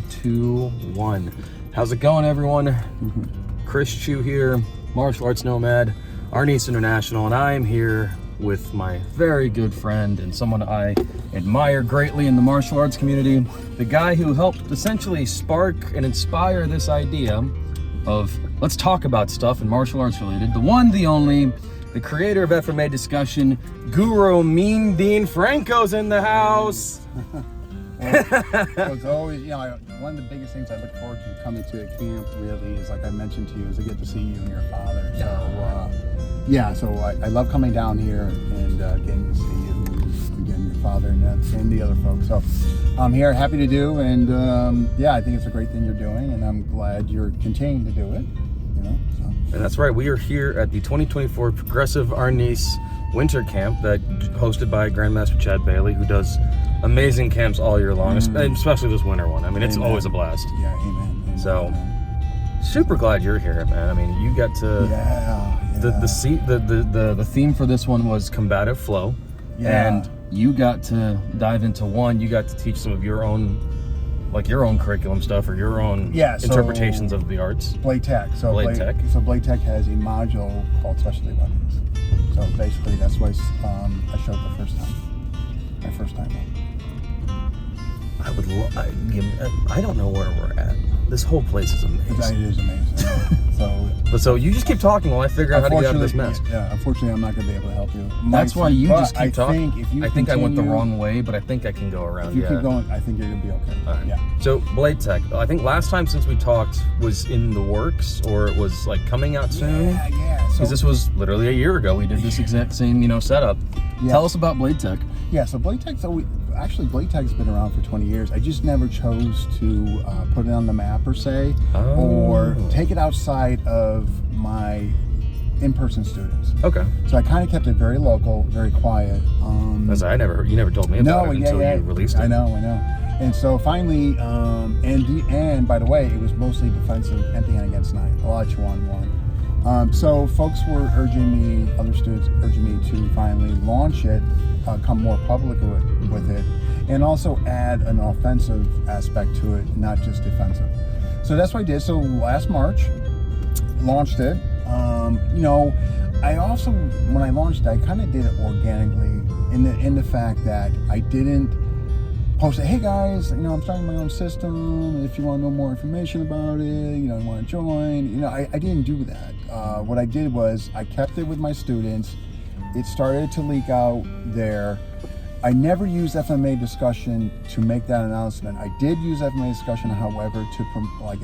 3, 2, 1. How's it going, everyone? Chris Chu here, martial arts nomad, Arnis International, and I am here with my very good friend and someone I admire greatly in the martial arts community, the guy who helped essentially spark and inspire this idea of let's talk about stuff and martial arts related. The one, the only, the creator of FMA Discussion, Guro Mean Dean Franco's in the house. Well, it's always, one of the biggest things I look forward to coming to a camp really is, like I mentioned to you, is I get to see you and your father. So I love coming down here and getting to see you, again, your father and the other folks. So I'm here, happy to do, and I think it's a great thing you're doing, and I'm glad you're continuing to do it. And that's right, we are here at the 2024 Progressive Arnis Winter Camp that hosted by Grandmaster Chad Bailey, who does amazing camps all year long, especially this winter one. I mean, it's always a blast. Yeah, amen. So, super glad you're here, man. I mean, you got to. The theme for this one was combative flow, and you got to dive into one. You got to teach some of your own curriculum stuff or your own interpretations of the arts. Blade Tech. Blade Tech has a module called Specialty Weapons. So basically, that's why I showed the first time. My first time. I don't know where we're at. This whole place is amazing. It is amazing. So you just keep talking while I figure out how to get out of this mess. Yeah, unfortunately, I'm not going to be able to help you. That's why you just keep talking. I think I went the continue, wrong way, but I think I can go around. If you keep going, I think you're going to be okay. All right. Yeah. So Blade Tech, I think last time since we talked was in the works, or it was like coming out soon. Yeah. Because this was literally a year ago. We did this exact same, setup. Yeah. Tell us about Blade Tech. Yeah. So Blade Tech. Blade Tech's been around for 20 years. I just never chose to put it on the map per se, or take it outside of my in-person students. Okay. So I kind of kept it very local, very quiet. You never told me about it until you released it. I know. And so finally, and by the way, it was mostly defensive, empty hand against night, a lot of 2-on-1. So folks were other students urging me to finally launch it, come more public with it, and also add an offensive aspect to it, not just defensive. So that's what I did. So last March, launched it. I also, when I launched it, I kind of did it organically in the fact that I didn't post it, hey guys, I'm starting my own system. If you want to know more information about it, you want to join. I didn't do that. What I did was I kept it with my students. It started to leak out there. I never used FMA Discussion to make that announcement. I did use FMA Discussion, however, to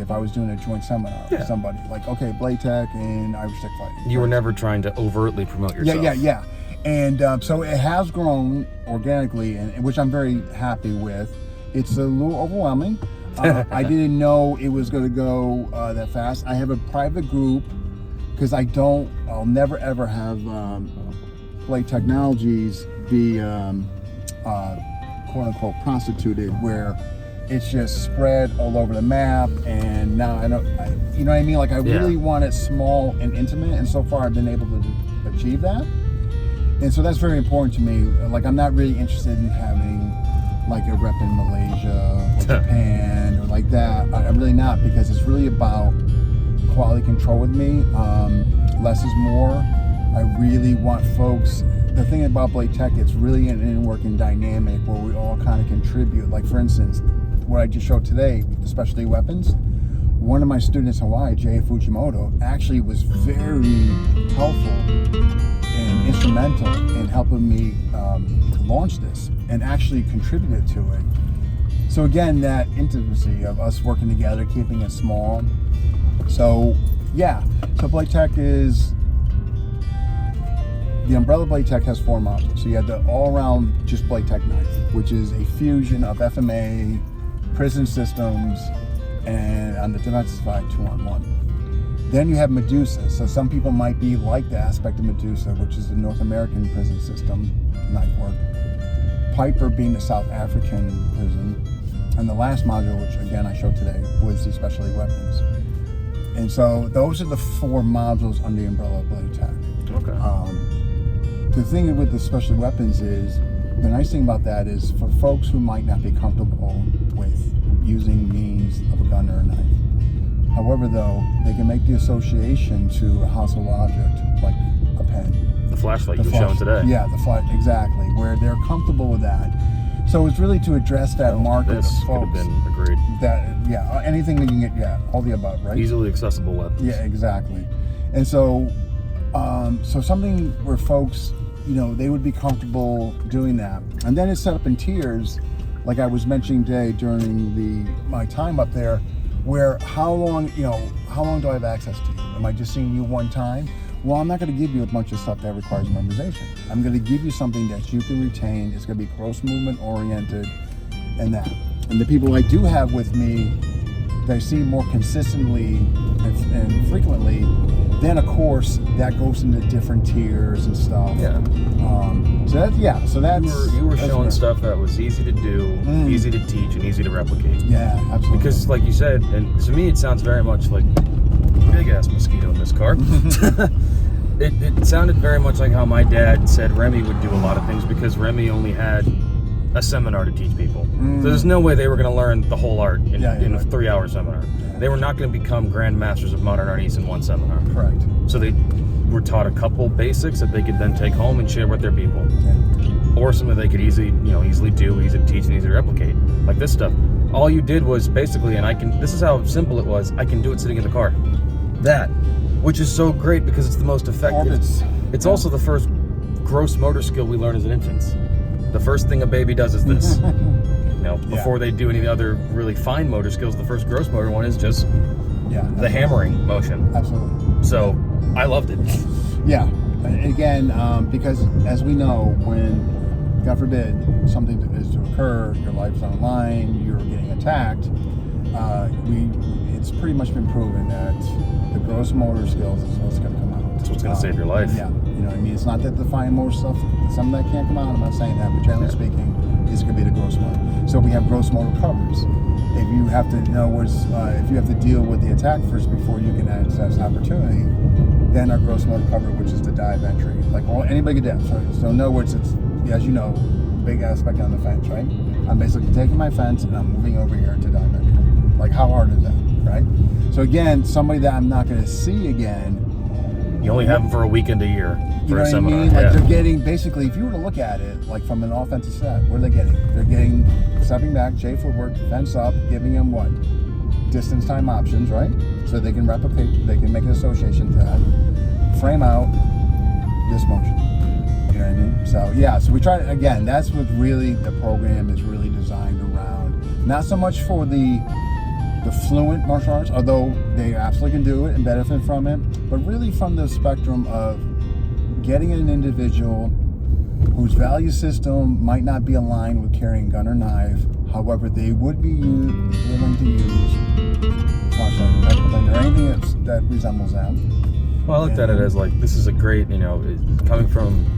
if I was doing a joint seminar with somebody, Blade Tech and Irish Tech Fighting. You were never trying to overtly promote yourself. Yeah. And so it has grown organically, and which I'm very happy with. It's a little overwhelming. I didn't know it was going to go that fast. I have a private group because I'll never ever have Blade Technologies be quote unquote prostituted, where it's just spread all over the map. And now I really want it small and intimate, and so far I've been able to achieve that. And so that's very important to me. I'm not really interested in having a rep in Malaysia or Japan or like that. I'm really not, because it's really about quality control with me. Less is more. I really want folks. The thing about Blade Tech, it's really an in-working dynamic where we all kind of contribute. Like, for instance, what I just showed today, the specialty weapons, one of my students in Hawaii, Jay Fujimoto, actually was very helpful and instrumental in helping me launch this, and actually contributed to it. So again, that intimacy of us working together, keeping it small. So Blade Tech is, the umbrella Blade Tech has 4 modules. So you have the all-around just Blade Tech knife, which is a fusion of FMA, prison systems, and on the defensive side, 2-on-1. Then you have Medusa. So some people might be like the aspect of Medusa, which is the North American prison system, knife work. Piper being the South African prison. And the last module, which again I showed today, was the specialty weapons. And so those are the 4 modules under the umbrella of Blade Tech. Okay. The thing with the specialty weapons is the nice thing about that is for folks who might not be comfortable with using means of a gun or a knife. However, though, they can make the association to a household object like a pen. The flashlight you were showing today. Yeah, the flash, exactly, where they're comfortable with that. So it's really to address that market of folks. This could have been agreed. That, yeah, anything that you can get, yeah, all the above, right? Easily accessible weapons. Yeah, exactly. And so, so something where folks, you know, they would be comfortable doing that. And then it's set up in tiers, like I was mentioning today during my time up there, where how long do I have access to you? Am I just seeing you one time? Well, I'm not going to give you a bunch of stuff that requires memorization. I'm going to give you something that you can retain. It's going to be gross movement oriented and that. And the people I do have with me that I see more consistently and frequently, then of course that goes into different tiers and stuff. Yeah. So that's you were showing stuff that was easy to do, easy to teach, and easy to replicate. Yeah, absolutely. Because, like you said, and to me, it sounds very much like big ass mosquito in this car. It sounded very much like how my dad said Remy would do a lot of things because Remy only had a seminar to teach people. So there's no way they were going to learn the whole art in a 3-hour seminar. Yeah. They were not going to become grandmasters of modern Arnis in one seminar. Correct. So they were taught a couple basics that they could then take home and share with their people. Yeah. Or something they could easily do, easy to teach and easy to replicate. Like this stuff. All you did was basically, this is how simple it was, I can do it sitting in the car. That, which is so great because it's the most effective. It's also the first gross motor skill we learn as an infant. The first thing a baby does is this. Before they do any other really fine motor skills, the first gross motor one is just the hammering motion. Absolutely. So I loved it. Yeah. Again, because as we know, when, God forbid, something is to occur, your life's on the line, you're getting attacked, it's pretty much been proven that the gross motor skills is what's going to come out. That's what's going to save your life. Yeah. You know what I mean? It's not that the fine motor stuff, some that can't come out, I'm not saying that, but generally speaking, it's going to be the gross motor. So we have gross motor covers. If you have to if you have to deal with the attack first before you can access opportunity, then our gross motor cover, which is the dive entry. Like, anybody can do. So in other words, it's, as you know, big aspect on the fence, right? I'm basically taking my fence and I'm moving over here to dive entry. Like, how hard is that, right? So again, somebody that I'm not going to see again. You only have them for a weekend a year for a seminar. I mean? Like, they're getting, basically, if you were to look at it, like from an offensive set, what are they getting? They're getting stepping back, J footwork, fence up, giving them what? Distance time options, right? So they can replicate, they can make an association to that. Frame out this motion. You know what I mean? So yeah, so we try to, again, that's what really the program is really designed around. Not so much for the fluent martial arts, although they absolutely can do it and benefit from it, but really from the spectrum of getting an individual whose value system might not be aligned with carrying gun or knife, however, they would be willing to use flashlight or anything that resembles that. Well, I looked at it as like, this is a great, coming from,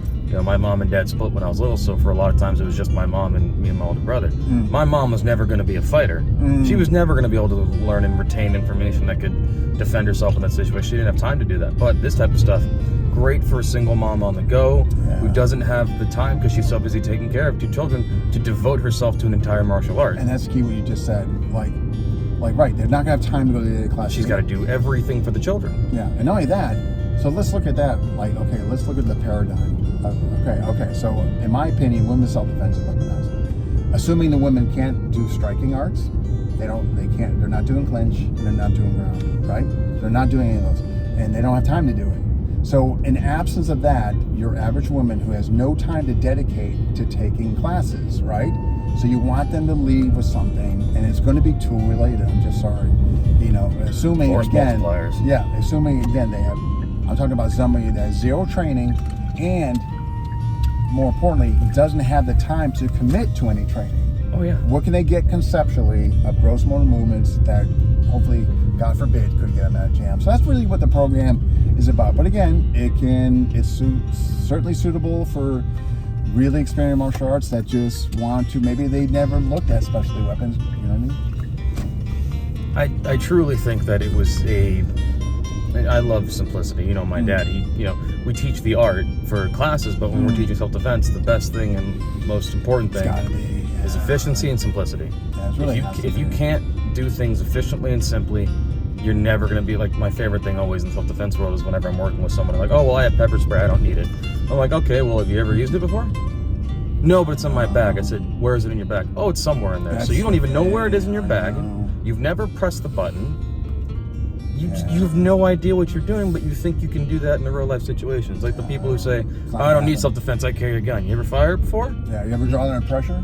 my mom and dad split when I was little, so for a lot of times it was just my mom and me and my older brother. My mom was never going to be a fighter. She was never going to be able to learn and retain information that could defend herself in that situation. She didn't have time to do that. But this type of stuff, great for a single mom on the go who doesn't have the time because she's so busy taking care of 2 children to devote herself to an entire martial art. And that's key what you just said. Like right, they're not going to have time to go to the class. She's got to do everything for the children. Yeah, and not only that, so let's look at that. Like, okay, let's look at the paradigm. Okay. So, in my opinion, women's self-defense is weaponized. Assuming the women can't do striking arts, they're not doing clinch, and they're not doing ground, right? They're not doing any of those, and they don't have time to do it. So, in absence of that, your average woman who has no time to dedicate to taking classes, right? So you want them to leave with something, and it's going to be tool related. I'm just sorry, assuming again, they have. I'm talking about somebody that has zero training, and more importantly, doesn't have the time to commit to any training. Oh yeah. What can they get conceptually of gross motor movements that hopefully, God forbid, could get them out of jam? So that's really what the program is about. But again, it's certainly suitable for really experienced martial arts that just want to, maybe they never looked at specialty weapons. You know what I mean? I truly think that it was I love simplicity. You know, my dad, we teach the art for classes, but when we're teaching self-defense, the best thing and most important thing is efficiency and simplicity. Yeah, it's really if you can't do things efficiently and simply, you're never going to be like, my favorite thing always in the self-defense world is whenever I'm working with someone, I'm like, oh, well, I have pepper spray, I don't need it. I'm like, okay, well, have you ever used it before? No, but it's in my bag. I said, where is it in your bag? Oh, it's somewhere in there. So you don't even know where it is in your bag. You've never pressed the button. You have no idea what you're doing, but you think you can do that in a real life situation. It's like the people who say, oh, I don't need self-defense, I carry a gun. You ever fire it before? Yeah, you ever draw under pressure?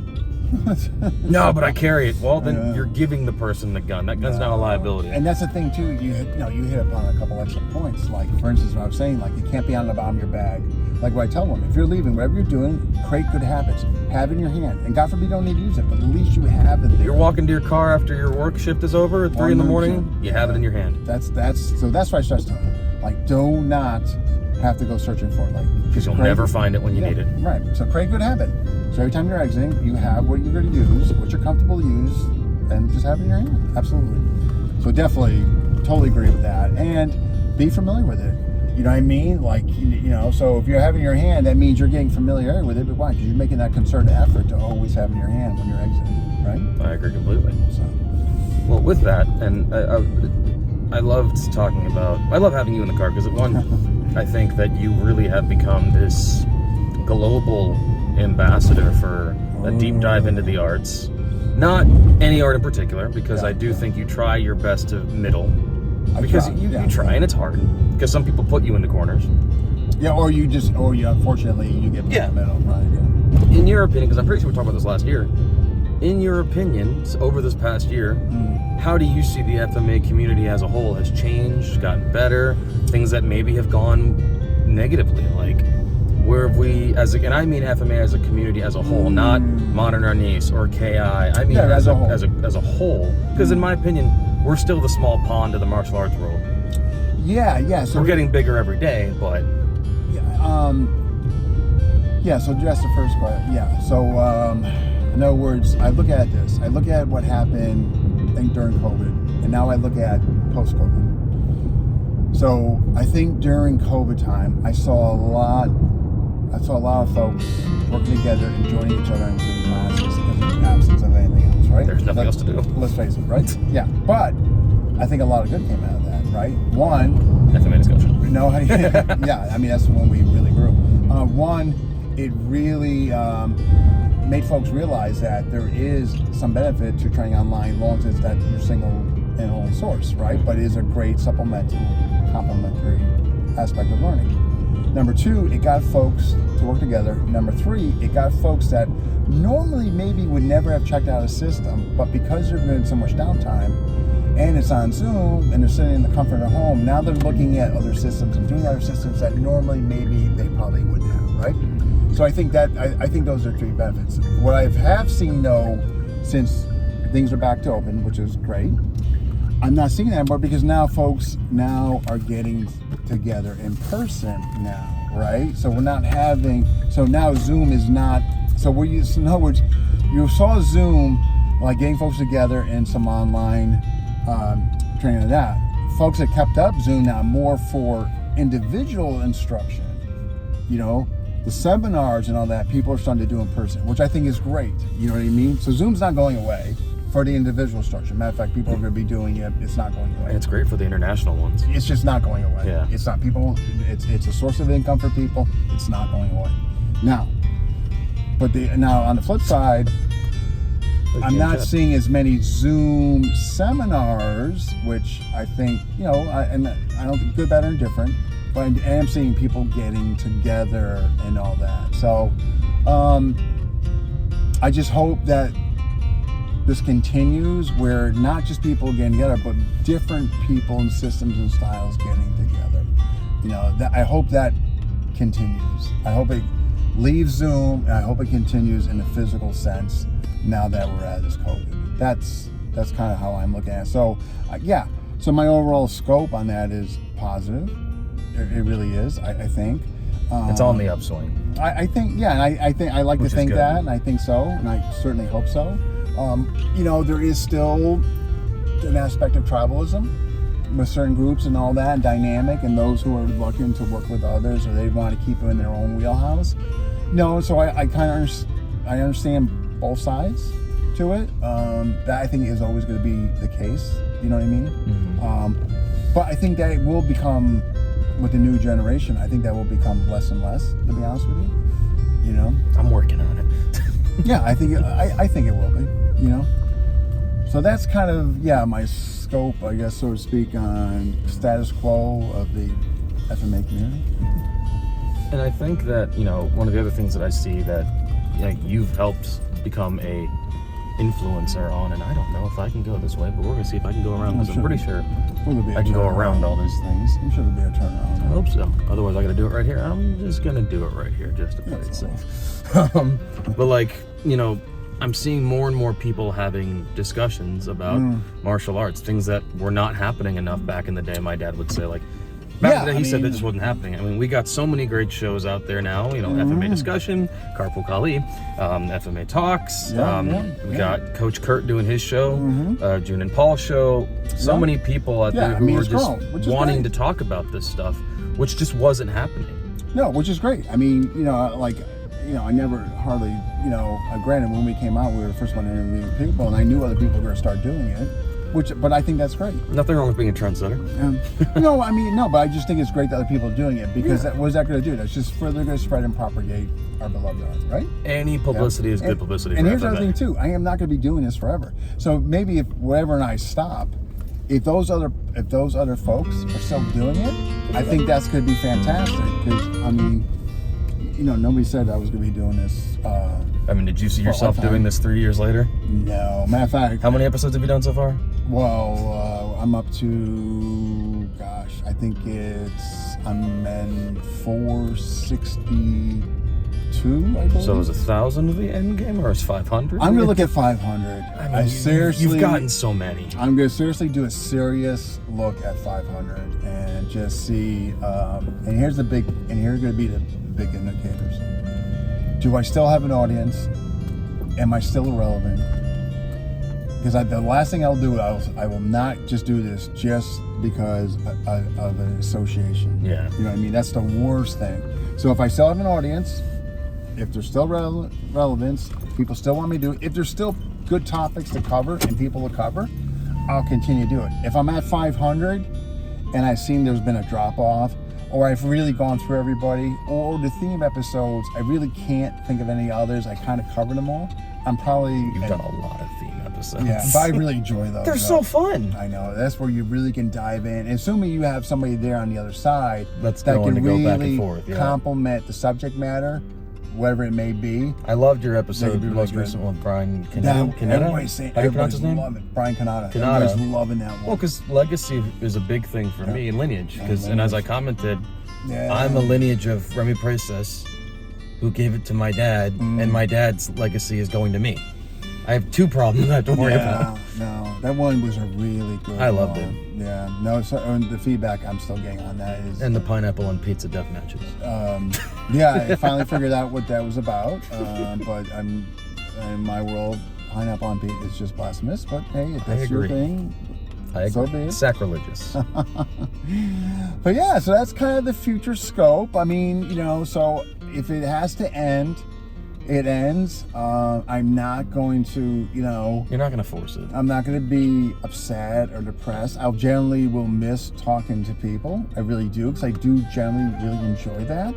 No, but I carry it. Well, then you're giving the person the gun. That gun's not a liability. And that's the thing too. You hit upon a couple extra points. Like for instance, what I was saying, like you can't be on the bottom of your bag. Like what I tell them, if you're leaving, whatever you're doing, create good habits. Have it in your hand, and God forbid you don't need to use it, but at least you have it there. You're walking to your car after your work shift is over at 3 in the morning. You have it in your hand. That's why I stress to them. Like, do not have to go searching for it. Like, because you'll never find it when you need it. Right. So create a good habit. So every time you're exiting, you have what you're going to use, what you're comfortable to use, and just have it in your hand. Absolutely. So definitely, totally agree with that. And be familiar with it. You know what I mean? Like, so if you're having your hand, that means you're getting familiar with it. But why? Because you're making that concerted effort to always have it in your hand when you're exiting, right? I agree completely. So, well, with that, and I loved I love having you in the car because I think that you really have become this global ambassador for a deep dive into the arts. Not any art in particular, because I do think you try your best to middle. Because you try, and it's hard. Because some people put you into corners. Yeah, or you unfortunately, you get put in the middle. Right, yeah. In your opinion, because I'm pretty sure we talked about this last year, in your opinion, over this past year, how do you see the FMA community as a whole has changed, gotten better, things that maybe have gone negatively? Like, where have we, and I mean FMA as a community as a whole, not Modern Arnis or KI. I mean as a whole. Because in my opinion, we're still the small pond of the martial arts world. Yeah. So we're getting bigger every day, but so just the first question. Yeah. So in other words, I look at this. I look at what happened, I think, during COVID, and now I look at post-COVID. So I think during COVID time, I saw a lot of folks working together and joining each other in Zoom classes in the absence of anything else, right? There's nothing else to do. Let's face it, right? Yeah. But I think a lot of good came out of that, right? One, FMA Discussion. No, yeah. I mean, that's when we really grew. One, it really made folks realize that there is some benefit to training online, as long as it's that your single and only source, right? But it is a great supplemental, complementary aspect of learning. Number two, it got folks to work together. Number three, it got folks that normally maybe would never have checked out a system, but because there's been so much downtime, and it's on Zoom, and they're sitting in the comfort of home, now they're looking at other systems and doing other systems that normally maybe they probably wouldn't have, right? So I think those are three benefits. What I have seen though, since things are back to open, which is great, I'm not seeing that anymore because now folks are getting together in person now, right? So we're not having, so now Zoom is not, in other words, you saw Zoom like getting folks together in some online training of that. Folks that kept up Zoom now more for individual instruction, the seminars and all that, people are starting to do in person, which I think is great. You know what I mean? So Zoom's not going away for the individual instruction. Matter of fact, people are going to be doing it. It's not going away. And it's great for the international ones. It's just not going away. Yeah. It's not people. It's a source of income for people. It's not going away. Now on the flip side, I'm not seeing as many Zoom seminars, which I think, and I don't think good, better, and different, but I am seeing people getting together and all that. So I just hope that this continues, where not just people getting together, but different people and systems and styles getting together. I hope that continues. I hope it leaves Zoom, and I hope it continues in a physical sense now that we're at this COVID. That's kind of how I'm looking at it. So, so my overall scope on that is positive. It really is, I think. It's on the upswing. I think, and I think I like to think that, and I think so, and I certainly hope so. There is still an aspect of tribalism, with certain groups and all that, dynamic, and those who are looking to work with others, or they want to keep it in their own wheelhouse. No, so I kind of I understand both sides to it. That I think is always going to be the case. You know what I mean? Mm-hmm. But I think that it will become, with the new generation, I think that will become less and less, to be honest with you. You know? I'm working on it. Yeah, I think it will be, you know? So that's kind of, my scope, I guess, so to speak, on status quo of the FMA community. And I think that, you know, one of the other things that I see that you've helped become a influencer on, and I don't know if I can go this way, but we're gonna see if I can go around, because I'm pretty sure I can go around all these things. I'm sure there'll be a turnaround. I hope so. Otherwise I gotta do it right here. I'm just gonna do it right here just to play it safe. But like, you know, I'm seeing more and more people having discussions about martial arts, things that were not happening enough back in the day. My dad would say, like, back in the day, he said that this wasn't happening. I mean, we got so many great shows out there now, you know, FMA Discussion, Karpool Kali, FMA Talks, we got Coach Kurt doing his show, June and Paul show, so many people out there who are just wanting to talk about this stuff, which just wasn't happening. No, which is great. I mean, you know, like, you know, I never hardly, you know, granted, when we came out, we were the first one to interview people, and I knew other people were going to start doing it. But I think that's great. Nothing wrong with being a trendsetter. No, I mean, no, but I just think it's great that other people are doing it, because what is that going to do? That's just further going to spread and propagate our beloved art, right? Any publicity is good publicity. And here's the other thing too: I am not going to be doing this forever. So maybe if wherever and I stop, if those other folks are still doing it, I think that's going to be fantastic. Because I mean, you know, nobody said I was going to be doing this. I mean, did you see yourself doing this 3 years later? No. Matter of fact. How many episodes have you done so far? Well, I'm up to, gosh, I think I'm in 462, I believe. So is 1,000 the end game, or is 500? I'm going to look at 500. I mean, seriously, you've gotten so many. I'm going to seriously do a serious look at 500 and just see, and here's going to be the big indicators. Do I still have an audience? Am I still irrelevant? Because the last thing I'll do, I will not just do this just because of an association. Yeah. You know what I mean? That's the worst thing. So if I still have an audience, if there's still relevance, people still want me to do it, if there's still good topics to cover and people to cover, I'll continue to do it. If I'm at 500 and I've seen there's been a drop off, or I've really gone through everybody, or the theme episodes, I really can't think of any others. I kind of covered them all. You've done a lot of theme episodes. Yeah, but I really enjoy those. They're so fun. I know. That's where you really can dive in. And assuming you have somebody there on the other side that can really go back and forth, complement the subject matter, whatever it may be. I loved your episode, the most recent one, Brian Canada. Everybody's saying, how do you pronounce his name? Brian Canada. Everybody's loving that one. Well, because legacy is a big thing for me, and lineage. And as I commented, I'm a lineage of Remy Princess, who gave it to my dad, and my dad's legacy is going to me. I have two problems I have to worry about. No, that one was a really good I loved it. Yeah, no, and the feedback I'm still getting on that is... And the pineapple and pizza death matches. I finally figured out what that was about, but in my world, pineapple on pizza is just blasphemous, but hey, if that's your thing... I agree. So be it. Sacrilegious. But yeah, so that's kind of the future scope. I mean, you know, so if it has to end, it ends. I'm not going to, you know... You're not going to force it. I'm not going to be upset or depressed. I generally will miss talking to people. I really do, because I do generally really enjoy that.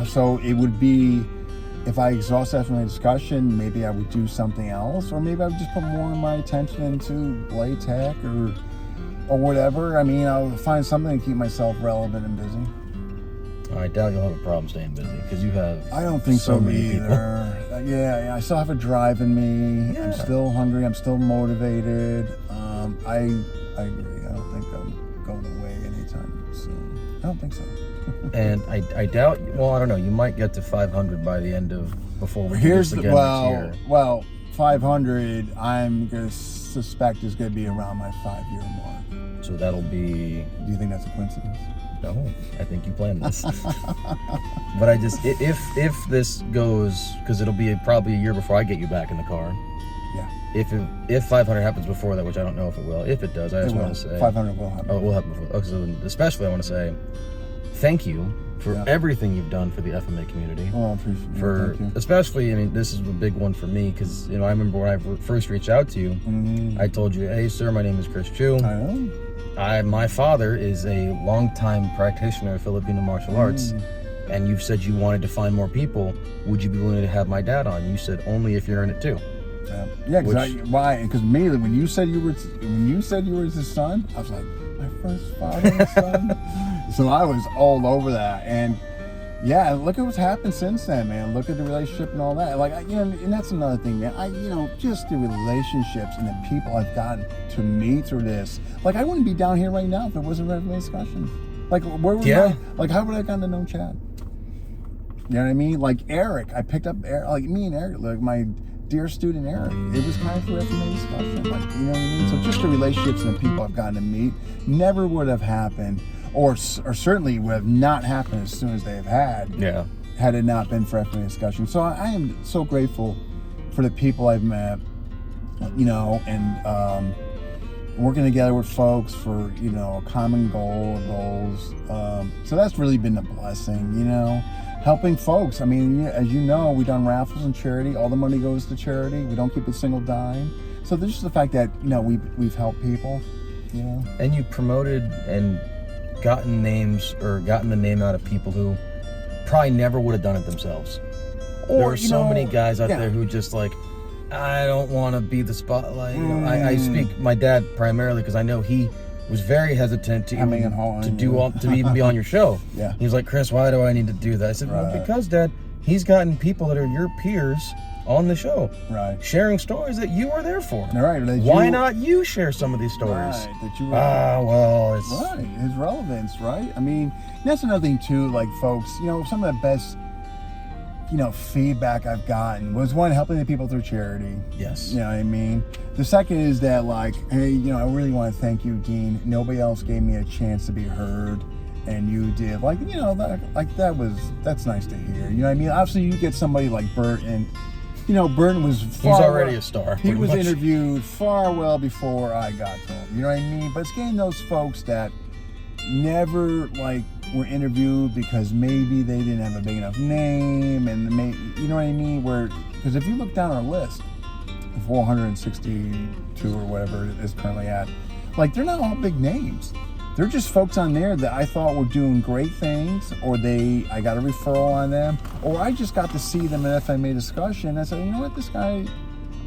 So it would be... If I exhaust FMA Discussion, maybe I would do something else, or maybe I would just put more of my attention into Blade Tech or whatever. I mean, I'll find something to keep myself relevant and busy. I doubt you'll have a problem staying busy, because you have I don't think so either. Yeah, I still have a drive in me. Yeah. I'm still hungry. I'm still motivated. I agree. I don't think I'm going away anytime soon. I don't think so. And I doubt, well, I don't know, you might get to 500 by the end of, before we do this again next year. Well, 500, I'm going to suspect is going to be around my 5-year mark. So that'll be... Do you think that's a coincidence? No, I think you planned this. But I just, if this goes, because it'll be probably a year before I get you back in the car. If 500 happens before that, which I don't know if it will. If it does, I just want to say 500 will happen. Oh, it will happen before. Okay, so especially I want to say thank you for everything you've done for the FMA community. Oh, I appreciate it. Especially, I mean, this is a big one for me because, you know, I remember when I first reached out to you, I told you, hey, sir, my name is Chris Chu. I know. My father is a longtime practitioner of Filipino martial arts, and you've said you wanted to find more people. Would you be willing to have my dad on? You said only if you're in it too. Yeah, why? Because immediately when you said you were his son, I was like, my first father's son. So I was all over that, and yeah, look at what's happened since then, man. Look at the relationship and all that. Like, you know, and that's another thing, man. Just the relationships and the people I've gotten to meet through this. Like, I wouldn't be down here right now if it wasn't for FMA Discussion. Like, where would I? Like, how would I have gotten to know Chad? You know what I mean? Like Eric, I picked up Eric, like me and Eric, like my dear student Eric. It was kind of through FMA Discussion. Like, you know what I mean? So just the relationships and the people I've gotten to meet never would have happened. Or certainly would have not happened as soon as they have had it not been for FMA Discussion. So I am so grateful for the people I've met, you know, and working together with folks for, you know, a common goal or goals. So that's really been a blessing, you know, helping folks. I mean, as you know, we've done raffles and charity. All the money goes to charity. We don't keep a single dime. So there's just the fact that, you know, we've helped people, you know. And you promoted and gotten the name out of people who probably never would have done it themselves. There are so many guys out there who just like, I don't want to be the spotlight. You know, I speak my dad primarily because I know he was very hesitant to even be on your show. Yeah. He was like, Chris, why do I need to do that? I said, well, because Dad, he's gotten people that are your peers on the show, sharing stories that you were there for. Why not you share some of these stories? His relevance, right? I mean, that's another thing too. Like, folks, you know, some of the best, you know, feedback I've gotten was one, helping the people through charity. Yes. You know what I mean? The second is that, like, hey, you know, I really want to thank you, Dean. Nobody else gave me a chance to be heard, and you did. Like, you know, that's nice to hear. You know what I mean? Obviously, you get somebody like Bert, and you know, Burton was he's already a star. He was interviewed far well before I got to him. You know what I mean? But it's getting those folks that never like were interviewed because maybe they didn't have a big enough name, and you know what I mean? Because if you look down our list, 462 or whatever it is currently at, like, they're not all big names. They're just folks on there that I thought were doing great things, or I got a referral on them, or I just got to see them in FMA Discussion. I said, you know what, this guy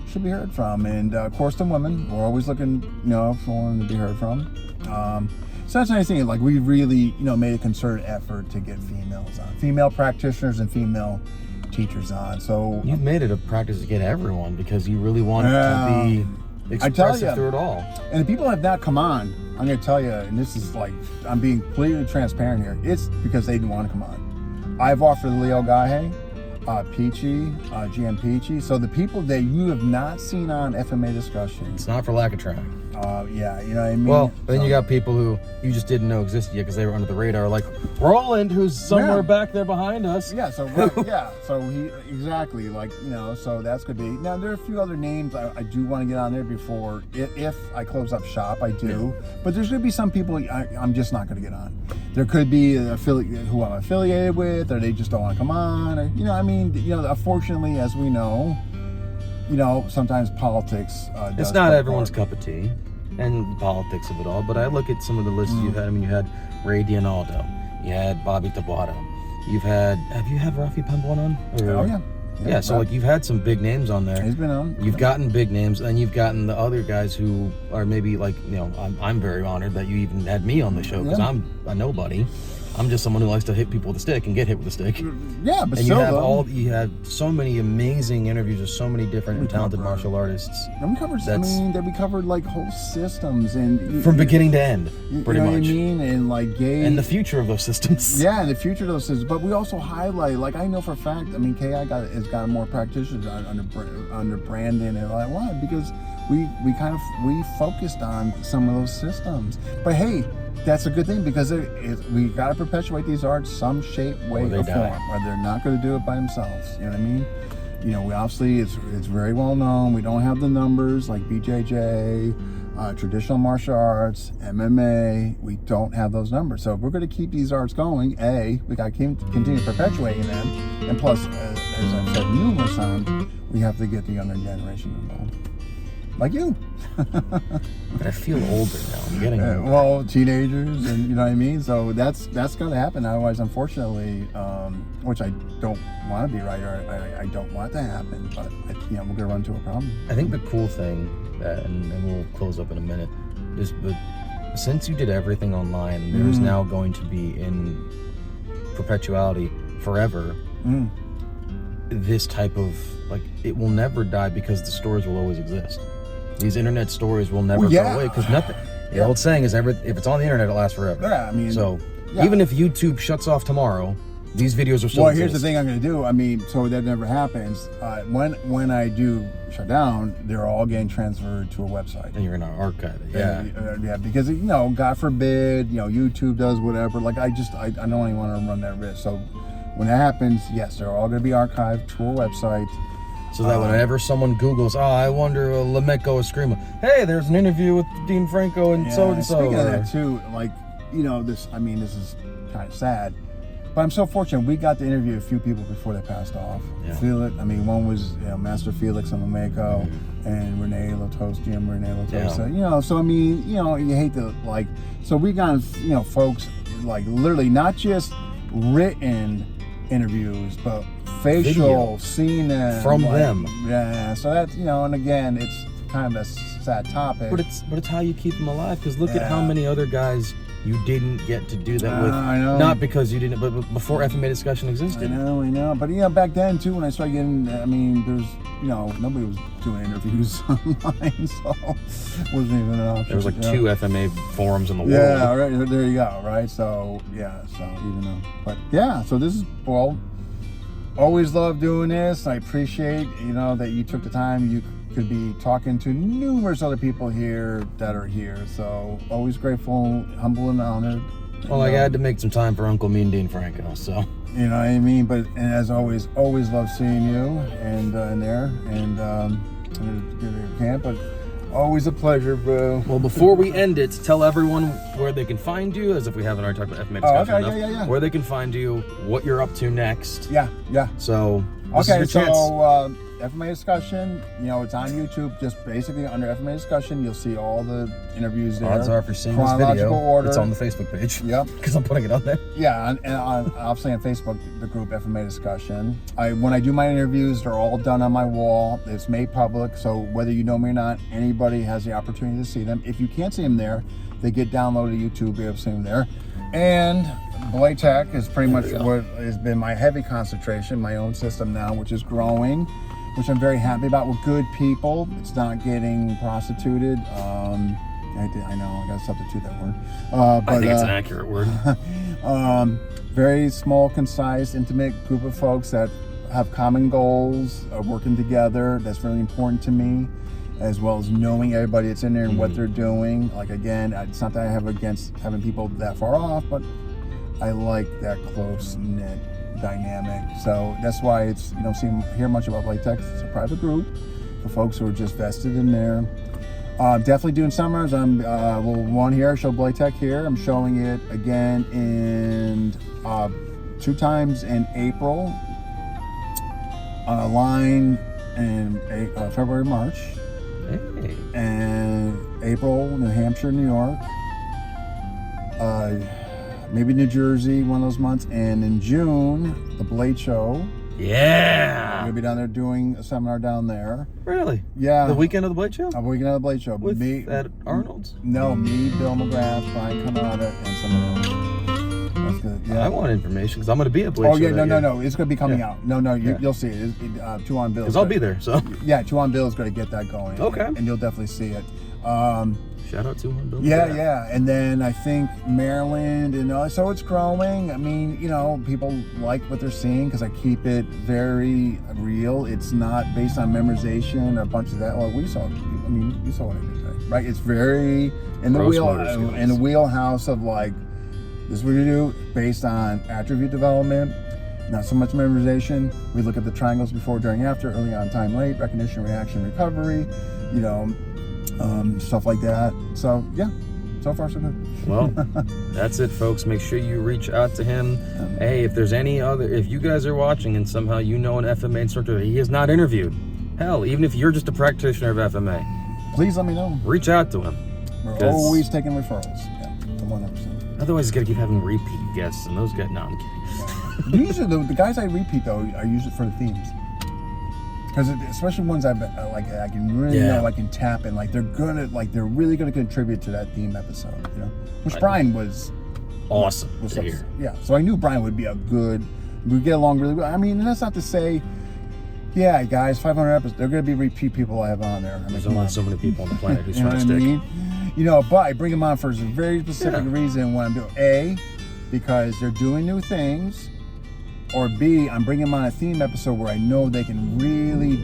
should be heard from. And of course, the women, we're always looking, you know, for one to be heard from. So that's the nice thing. Like, we really, you know, made a concerted effort to get females on, female practitioners and female teachers on. So you've made it a practice to get everyone because you really want to be expressive through it all. And the people have not come on, I'm going to tell you, and this is like, I'm being completely transparent here, it's because they didn't want to come on. I've offered Leo Gahe, Peachy, GM Peachy. So the people that you have not seen on FMA Discussion. It's not for lack of trying. Yeah, you know what I mean? Well, then you got people who you just didn't know existed yet because they were under the radar, like Roland, who's somewhere back there behind us. Yeah, so so he, exactly, like, you know, so that's good to be. Now, there are a few other names I do want to get on there before, if I close up shop, I do. Yeah. But there's going to be some people I'm just not going to get on. There could be who I'm affiliated with, or they just don't want to come on, or, you know, I mean, you know, unfortunately, as we know, you know, sometimes politics it's not everyone's cup of tea, and politics of it all, but I look at some of the lists you've had. I mean, you had Ray Dianaldo, you had Bobby Tabuado, have you had Rafi Pemblon on? Oh, yeah. Yeah, so like, you've had some big names on there. He's been on. You've gotten big names, and you've gotten the other guys who are maybe like, you know, I'm very honored that you even had me on the show, because I'm a nobody. I'm just someone who likes to hit people with a stick and get hit with a stick. Yeah, but and you have so many amazing interviews with so many different and talented martial artists. And we covered like whole systems, and from beginning to end, pretty much. What I mean? And like and the future of those systems. Yeah, and the future of those systems. But we also highlight, like, I know for a fact, I mean, KI has got more practitioners under Brandon and like what, because we focused on some of those systems. But hey, that's a good thing, because we got to perpetuate these arts some shape, way, or form, or they're not going to do it by themselves. You know what I mean? we obviously, it's very well known. We don't have the numbers like BJJ, traditional martial arts, MMA. We don't have those numbers. So if we're going to keep these arts going, we got to continue perpetuating them. And plus, as I've said numerous times, we have to get the younger generation involved. Like you. But I feel older now. I'm getting older. Well, teenagers, and you know what I mean. So that's got to happen. Otherwise, unfortunately, which I don't want to be right, or I don't want to happen. But we're gonna run into a problem. I think the cool thing, and we'll close up in a minute, is that since you did everything online, there's now going to be in perpetuality forever. This type of it will never die because the stories will always exist. These internet stories will never go away because nothing. The old saying is, if it's on the internet, it lasts forever. Yeah, I mean, so even if YouTube shuts off tomorrow, these videos are still. Well, here's the thing I'm going to do. I mean, so that never happens. When I do shut down, they're all getting transferred to a website. And you're going to archive it. Yeah. Because God forbid, YouTube does whatever. I don't even want to run that risk. So when that happens, yes, they're all going to be archived to a website. So that whenever someone Googles, I wonder Lamecco Eskrima, hey, there's an interview with Dean Franco and so and so. Speaking of that too, this. I mean, this is kind of sad, but I'm so fortunate. We got to interview a few people before they passed off. Yeah. Felix. I mean, one was Master Felix and Lamecco, and Renee Latos, GM Renee Latos. Yeah. So I mean, you hate to So we got folks literally not just written interviews, but facial, seeing them from them. Yeah, so that's and again, it's kind of a sad topic. But it's how you keep them alive. Because look at how many other guys you didn't get to do that with. I know. Not because you didn't, but before FMA Discussion existed. I know. But back then too, when I started getting, I mean, there's nobody was doing interviews online, so it wasn't even an option. There was 2 FMA forums in the world. Yeah, right. There you go. Right. So so this is always love doing this. I appreciate, that you took the time. You could be talking to numerous other people here that are here. So always grateful, humble, and honored. Well, I had to make some time for Uncle Mean Dean Franco, so. You know what I mean? But and as always love seeing you and there and I'm gonna give you a camp, but always a pleasure, bro. Well, before we end it, tell everyone where they can find you, as if we haven't already talked about FMA Discussion enough. Yeah. Where they can find you, what you're up to next. Yeah. So, this is your chance. FMA Discussion, it's on YouTube, just basically under FMA Discussion, you'll see all the interviews there. Odds are, if you're seeing this video, order. it's on the Facebook page. Yep. Because I'm putting it on there. Yeah, and obviously on Facebook, the group FMA Discussion. When I do my interviews, they're all done on my wall. It's made public, so whether you know me or not, anybody has the opportunity to see them. If you can't see them there, they get downloaded to YouTube, you're able to see them there. And Blade Tech is pretty much what has been my heavy concentration, my own system now, which is growing, which I'm very happy about, with good people. It's not getting prostituted. I know, I gotta substitute that word. But I think it's an accurate word. Very small, concise, intimate group of folks that have common goals, working together. That's really important to me, as well as knowing everybody that's in there and what they're doing. Again, it's not that I have against having people that far off, but I like that close-knit dynamic. So that's why it's, you don't hear much about Blade Tech. It's a private group for folks who are just vested in there. Definitely doing summers. I'm one here, show Blade Tech here. I'm showing it again in 2 times in April on a line in February, March. Hey. And April, New Hampshire, New York. Maybe New Jersey, one of those months. And in June, the Blade Show. Yeah. I'm going to be down there doing a seminar down there. Really? Yeah. The weekend of the Blade Show? The weekend of the Blade Show. With at Arnold's? No, me, Bill McGrath, Brian Canada, and someone else. That's good. Yeah. I want information because I'm going to be at Blade Show. Oh, yeah, no. It's going to be coming out. No, you'll see it. Two on Bill. Because I'll be there, so. Yeah, Two on Bill is going to get that going. Okay. And you'll definitely see it. Shout out to him, Bill. Yeah. And then I think Maryland, and so it's growing. I mean, people like what they're seeing because I keep it very real. It's not based on memorization or a bunch of that. Well, you saw what I did today, right? It's very in the wheelhouse of this is what you do based on attribute development, Not so much memorization. We look at the triangles before, during, after, early on, time, late, recognition, reaction, recovery, you know, stuff like that. So yeah, so far so good. Well, that's it, folks. Make sure you reach out to him. Hey, if there's any other, if you guys are watching and somehow you know an FMA instructor he has not interviewed, hell, even if you're just a practitioner of FMA, please let me know. Reach out to him. We're always taking referrals. Yeah, 100%. Otherwise, you gotta keep having repeat guests, and those get, no, I'm kidding. Usually, the guys I repeat though are usually for the themes, because especially ones I can really know I can tap in, like they're really gonna contribute to that theme episode, you know. Which Brian was awesome. Yeah, so I knew Brian would be we'd get along really well. I mean, and that's not to say, yeah, guys, 500 episodes, they're gonna be repeat people I have on there. I mean, there's only so many people on the planet who's you know trying to stick. I mean? You know, but I bring them on for a very specific reason when I'm doing A, because they're doing new things, or B, I'm bringing them on a theme episode where I know they can really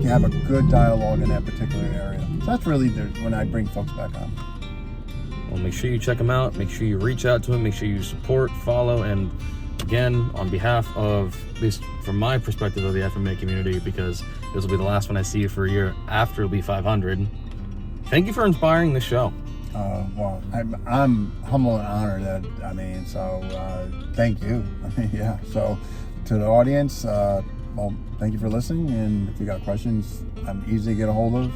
have a good dialogue in that particular area. So that's really when I bring folks back on. Well, make sure you check him out. Make sure you reach out to him. Make sure you support, follow, and again, on behalf of, at least from my perspective of the FMA community, because this will be the last one I see you for a year after it'll be 500. Thank you for inspiring the show. Well, I'm humble and honored so thank you. Yeah, so to the audience, well, thank you for listening, and if you got questions, I'm easy to get a hold of.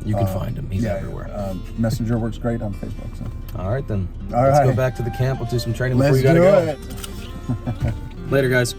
You can find him. He's everywhere. Messenger works great on Facebook. So. All right, then. Let's go back to the camp. We'll do some training before you gotta go. Let's do it. Later, guys.